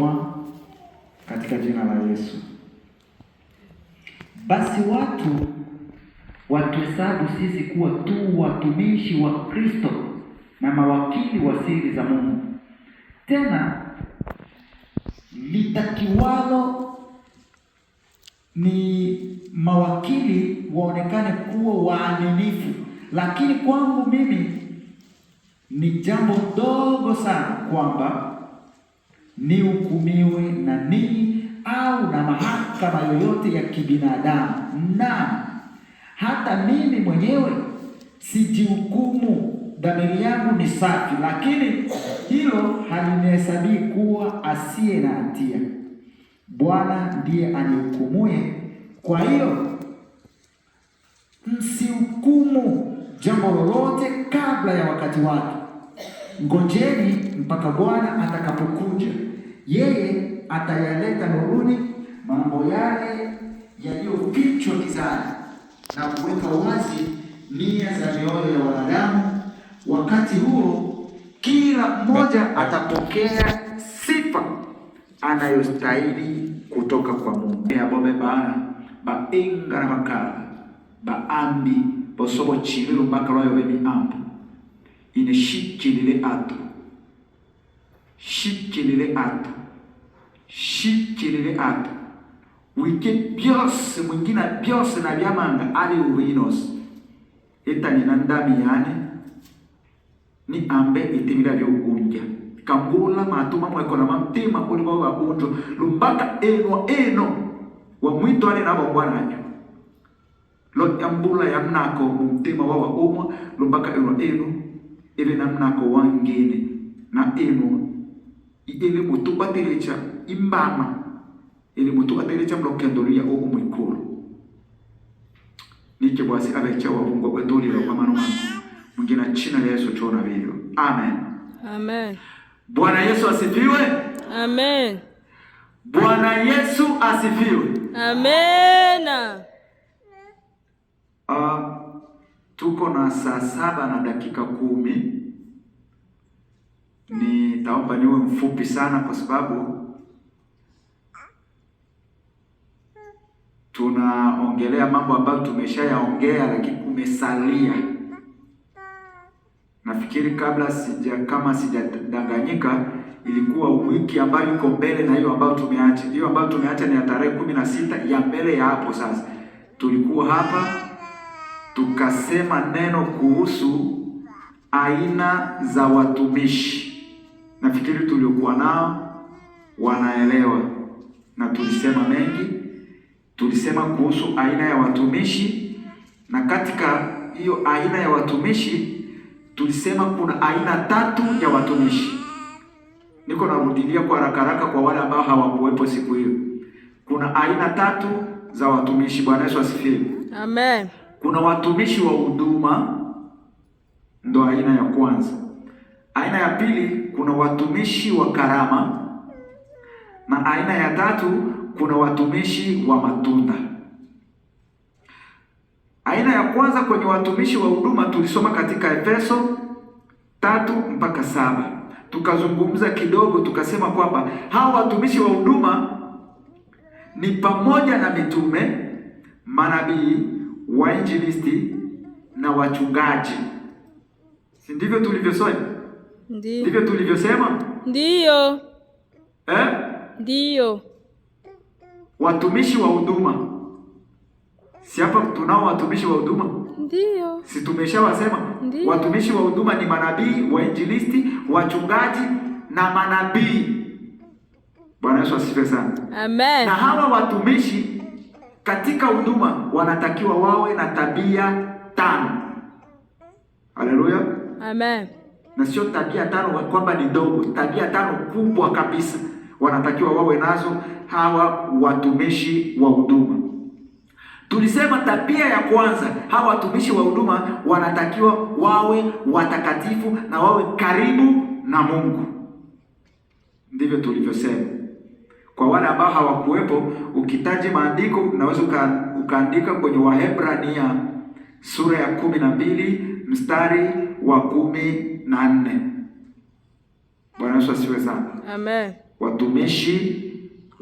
Soma katika jina la Yesu. Basi watu watuhesabu sisi kuwa tu watumishi wa Kristo na mawakili wa siri za Mungu. Tena litakiwalo ni mawakili waonekane kuwa waaminifu, lakini kwangu mimi ni jambo dogo sana kwamba nihukumiwe na ninyi au na mahakama yoyote ya kibinadamu. Na hata mimi mwenyewe sijihukumu, dhamiri yangu ni safi, lakini hilo halinihesabii kuwa asiye na hatia. Bwana ndiye anihukumuye. Kwa hiyo msihukumu jambo lolote kabla ya wakati wake. Ngojeni mpaka Bwana atakapokuja. Yeye atayaleta nuruni mambo yale yaliyofichwa gizani na kuweka wazi nia za mioyo ya wanadamu. Wakati huo kila mmoja atapokea sifa anayostahili kutoka kwa Mungu. Yabobe bana bainga na makala baambi bosobo chililo mpaka lwayo bemi ambu ine shikilile ato wike byose mwingine byose na byamanga ali urinos etani na ndami yane ni ambe itimila byogunja kambula matuma mweko na mamtima uli wa wakunjo lumbaka eno wa mwito ane nabo bwana lo yambula yamnako mtima wa umwa lumbaka eno ile namnako wangene na eno ile mutubatilecha imbama ili mutubatilecha mlokendolya oku mwikulu nike bwasi abecha wabungwa kwetolila kwa mano mwingine china la Yesu chona vile. Amen. Amen. Bwana Yesu asifiwe. Amen. Bwana Yesu asifiwe. Amen. Tuko na saa 7 na dakika 10. Nitaomba niwe mfupi sana kwa sababu tunaongelea mambo ambayo tumeshayaongea, lakini kumesalia. Nafikiri kama sijadanganyika ilikuwa wiki ambayo iko mbele na hiyo ambayo tumeacha. Hiyo ambayo tumeacha ni ya tarehe 16 ya mbele ya hapo. Sasa tulikuwa hapa tukasema neno kuhusu aina za watumishi. Nafikiri tuliokuwa nao wanaelewa, na tulisema mengi. Tulisema kuhusu aina ya watumishi, na katika hiyo aina ya watumishi tulisema kuna aina 3 ya watumishi. Niko narudilia kwa haraka kwa wale ambao hawakuwepo siku hiyo. Kuna aina 3 za watumishi. Bwana Yesu asifiwe. Amen. Kuna watumishi wa huduma, ndo aina ya kwanza. Aina ya pili kuna watumishi wa karama, na aina ya 3 kuna watumishi wa matunda. Aina ya kwanza kwenye watumishi wa huduma tulisoma katika Efeso 3-7. Tukazungumza kidogo, tukasema kwamba hawa watumishi wa huduma ni pamoja na mitume, manabii, wainjilisti na wachungaji. Si ndivyo tulivyosema? Ndivyo tulivyosema? Ndiyo. Ndiyo. Watumishi wa huduma. Si hapa tunao watumishi wa huduma? Ndiyo. Si tumeshawasema? Watumishi wa huduma ni manabii, wainjilisti, wachungaji na manabii. Bwana Yesu asifiwe sana. Amen. Na hawa watumishi katika huduma wanatakiwa wawe na tabia 5. Haleluya. Amen. Na sio tabia 5 kwamba ni dogo, tabia 5 kubwa kabisa wanatakiwa wawe nazo hawa watumishi wa huduma. Tulisema tabia ya kwanza, hawa watumishi wa huduma wanatakiwa wawe watakatifu na wawe karibu na Mungu. Ndivyo tulivyosema. Kwa wale ambao hawakuwepo, ukitaji maandiko unaweza ukaandika kwenye Waebrania sura ya 12 mstari wa 14. Bwana Yesu asifiwe sana. Amen. Watumishi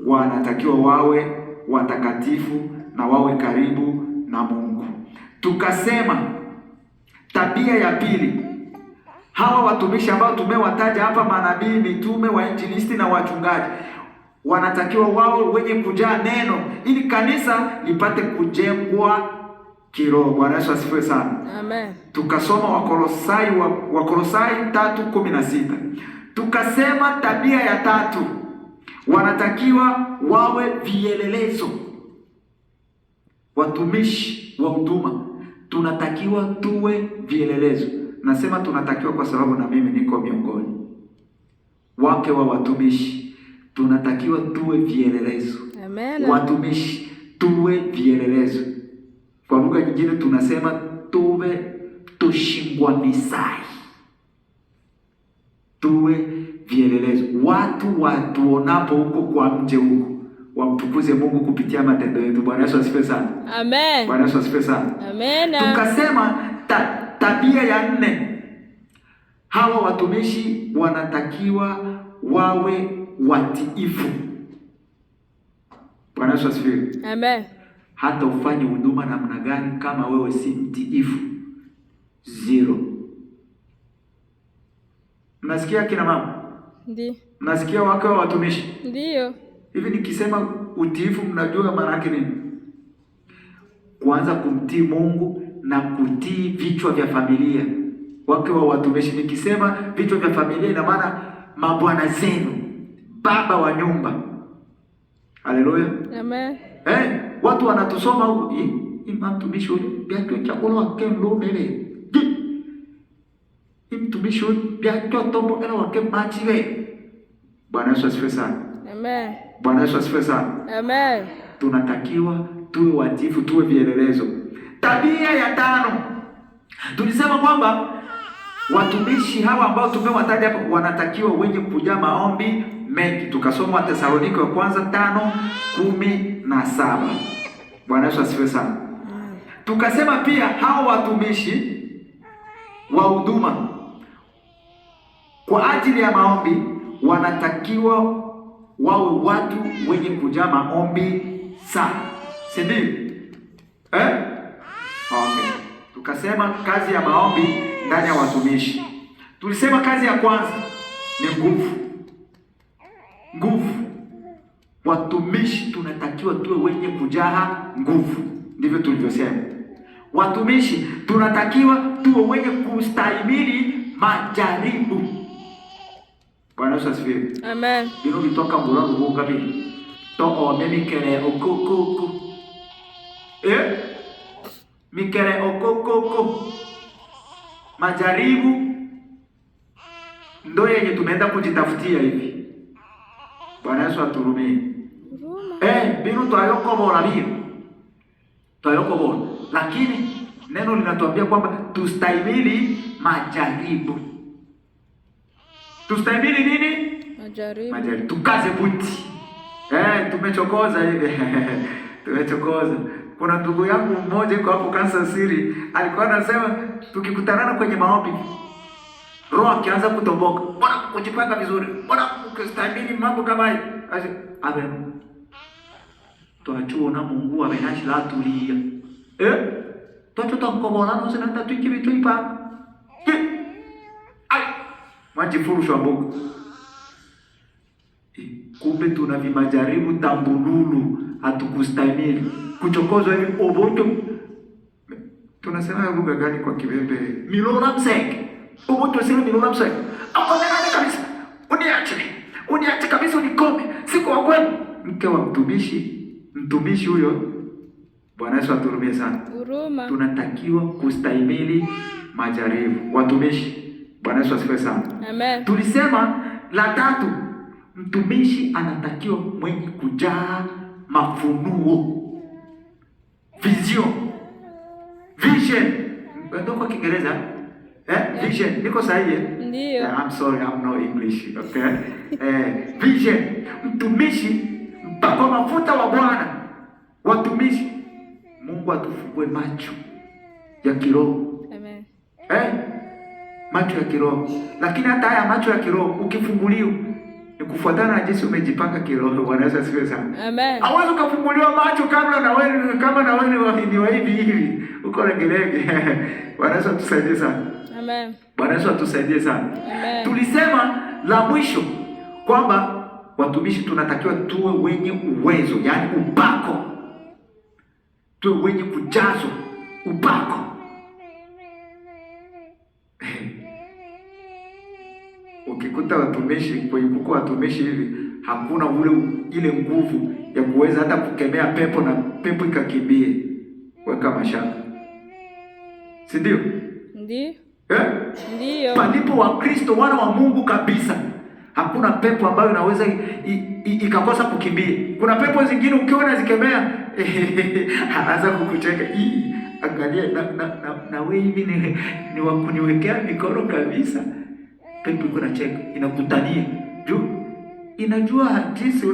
wanatakiwa wawe watakatifu na wawe karibu na Mungu. Tukasema tabia ya pili, hawa watumishi ambao tumewataja hapa, manabii, mitume, wainjilisti na wachungaji, wanatakiwa wawe wenye kujaa neno ili kanisa lipate kujengwa kiroho. Bwana Yesu asifiwe sana. Amen. Tukasoma Wakolosai 3:16. Tukasema tabia ya tatu, wanatakiwa wawe vielelezo. Watumishi wa huduma tunatakiwa tuwe vielelezo. Nasema tunatakiwa kwa sababu na mimi niko miongoni wake wa watumishi. Tunatakiwa tuwe vielelezo. Amen. Watumishi tuwe vielelezo. Kwa lugha nyingine tunasema tuwe tushingwa misai. Tuwe vielelezo. Watu watuonapo huko kwa nje huko wamtukuze Mungu kupitia matendo yetu. Bwana Yesu asifiwe sana. Amen. Bwana Yesu asifiwe sana. Amen. Tukasema tabia ya 4, hawa watumishi wanatakiwa wawe watiifu. Bwana Yesu asifiwe. Amen. Hata ufanye huduma namna gani, kama wewe si mtiifu, zero. Mnasikia kina mama? Ndio. Mnasikia wake wa watumishi? Ndio. Hivi nikisema utiifu, mnajua maana yake nini? Kuanza kumtii Mungu na kutii vichwa vya familia. Wake wa watumishi, nikisema vichwa vya familia, ina maana mabwana zenu, baba wa nyumba. Haleluya. Amen. Watu wanatusoma huko, mtumishi huyu biacho chakula wake mlomele. Mtumishi huyu biacho tombo ela wake machiwe. Bwana Yesu asifiwe sana. Amen. Bwana Yesu asifiwe sana. Amen. Tunatakiwa tuwe watiifu, tuwe vielelezo. Tabia ya 5, tulisema kwamba watumishi hawa ambao tumewataja hapa wanatakiwa wenye kujaa maombi mengi. Tukasoma Wathesalonike wa kwanza 5:17. Bwana Yesu asifiwe sana. Tukasema pia hao watumishi wa huduma kwa ajili ya maombi wanatakiwa wawe watu wenye kujaa maombi sana. Si ndio? Okay. Tukasema kazi ya maombi ndani ya watumishi. Tulisema kazi ya kwanza ni nguvu. Nguvu. Watumishi tunatakiwa tuwe wenye kujaa nguvu. Ndivyo tulivyosema. Watumishi tunatakiwa tuwe wenye kustahimili majaribu. Bwana Yesu asifiwe. Amen. Bino bitoka mbulangu huu kabili. To mikele okokoko. Mikele okokoko. Majaribu ndio yenye tumeenda kujitafutia hivi. Bwana Yesu aturumie. Bino twayokobora bio. Twayokobora. Lakini neno linatuambia kwamba tustahimili majaribu. Tustahimili nini? Majaribu. Tukaze buti. Tumechokoza hivi. Tumechokoza. Kuna ndugu yangu mmoja yuko hapo Kansas City, alikuwa anasema tukikutanana kwenye maombi, roho akianza kutomboka, bwana kujipanga vizuri, bwana ukistahimili mambo kama haya. Abe. Tuachuona Mungu amenashi la tulia. Tuachuta mkobolano sana tatuiki vitu ipa. Mwajifurushwa Mungu. Kumbe tuna vimajaribu tambululu, hatukustahimili. Kuchokozwa hivi oboto. Tunasema lugha gani kwa Kibembe? Milora mseke. Oboto sema milora mseke. Akonena kabisa. Uniache kabisa unikome. Siko wa kweli. Mke wa mtumishi huyo. Bwana Yesu aturumie sana. Huruma. Tunatakiwa kustahimili majaribu. Watumishi. Bwana Yesu asifiwe sana. Amen. Tulisema la 3, mtumishi anatakiwa mwenye kujaa mafunuo. Vision. Ndio kwa Kiingereza? Vision. Niko sahihi? Ndio. I'm sorry, I'm no English. Okay? Vision. Mtumishi mpaka mafuta wa Bwana. Watumishi. Mungu atufungue macho ya kiroho. Amen. Macho ya kiroho. Lakini hata haya macho ya kiroho ukifunguliwa, Ni kufuatana na jinsi umejipanga kiroho. Bwana Yesu asifiwe sana. Amen. Hawezi kufunguliwa macho kabla na wewe kama na wewe ni wa hivi uko legelege. Bwana Yesu atusaidie sana. Amen. Bwana Yesu atusaidie sana. Amen. Tulisema la mwisho kwamba watumishi tunatakiwa tuwe wenye uwezo, yani upako. Tuwe wenye kujazwa upako. Ukikuta watumishi kwenye kuko watumishi hivi, hakuna ile nguvu ya kuweza hata kukemea pepo na pepo ikakimbie. Weka mashaka. Si ndio? Ndio. Ndio. Palipo Wakristo wana wa Mungu kabisa, hakuna pepo ambayo inaweza ikakosa kukimbia. Kuna pepo zingine ukiona zikemea anaanza kukucheka. Angalia na wewe hivi ni wa kuniwekea mikono kabisa. Pepo iko na cheka, inakutania. Inajua jinsi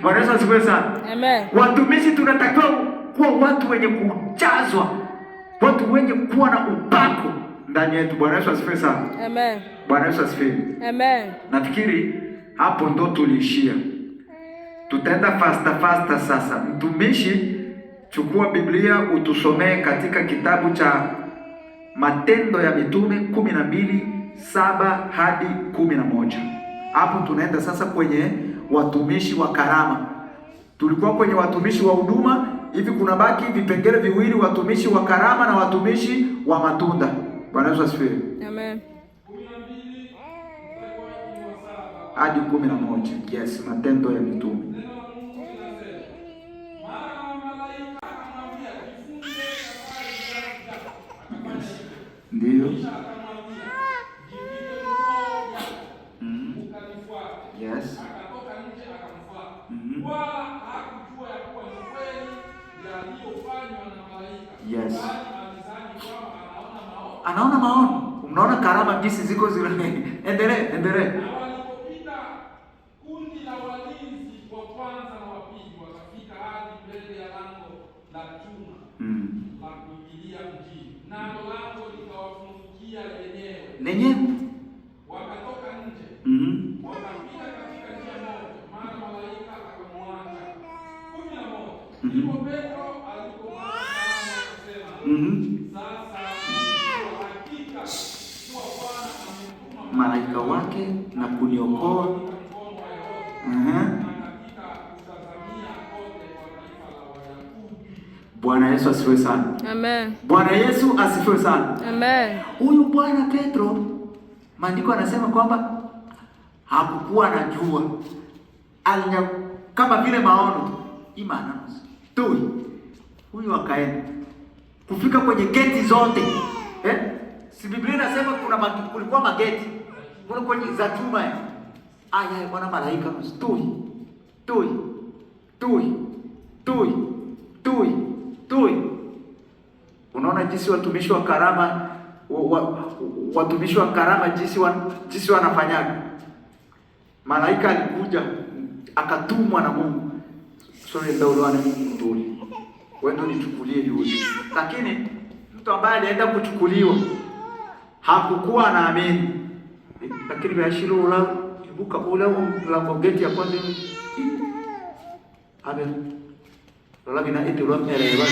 Bwana Yesu asifiwe sana. Amen. Watumishi tunatakiwa kuwa watu wenye kujazwa, watu wenye kuwa na upako ndani yetu. Bwana Yesu asifiwe sana. Amen. Bwana Yesu asifiwe. Amen. Nafikiri hapo ndo tuliishia. Tutaenda fasta sasa. Mtumishi, chukua Biblia utusomee katika kitabu cha Matendo ya Mitume 12:7 hadi 11. Hapo tunaenda sasa kwenye watumishi wa karama. Tulikuwa kwenye watumishi wa huduma, hivi kuna baki vipengele viwili, watumishi wa karama na watumishi wa matunda. Bwana Yesu asifiwe. Amen. Hadi 11. Yes, Matendo ya Mitume. Ndio. Yes. Akatoka nje akamfuata. Wala hakujua ya kuwa ni kweli yaliyofanywa na malaika. Yes. Alizani kwamba anaona maono. Anaona maono. Unaona karama jinsi ziko zile. Endelee. Na walipopita kundi la walinzi wa kwanza na wa pili wakafika hadi mbele ya lango la chuma la kuingilia mjini. Nalo lango likawafungukia lenyewe. Wakatoka nje. Wakapita katika njia moja, mara malaika akamwacha. 11. Ndipo Petro alipomwona akasema, sasa kwa hakika kuwa Bwana ametuma malaika wake na kuniokoa katika kutazamia kote kwa taifa la Wayahudi. Bwana Yesu asifiwe sana. Amen. Bwana Yesu asifiwe sana. Amen. Huyu Bwana Petro, maandiko anasema kwamba hakukuwa anajua, kama vile maono imana tu. Huyu akaenda kufika kwenye geti zote, si Biblia inasema kulikuwa mageti kuna kwenye za chuma aya bwana, malaika tui. Unaona jinsi watumishi wa karama watumishi wa karama jinsi wanafanyaga. Malaika alikuja akatumwa na Mungu. Sorry ndio ule mtuli. Wewe ndio nichukulie yule. Lakini mtu ambaye alienda kuchukuliwa hakukuwa anaamini. Lakini biashara ula ibuka ule la geti ya kwanza. Amen. Wala bina eti ule elewa.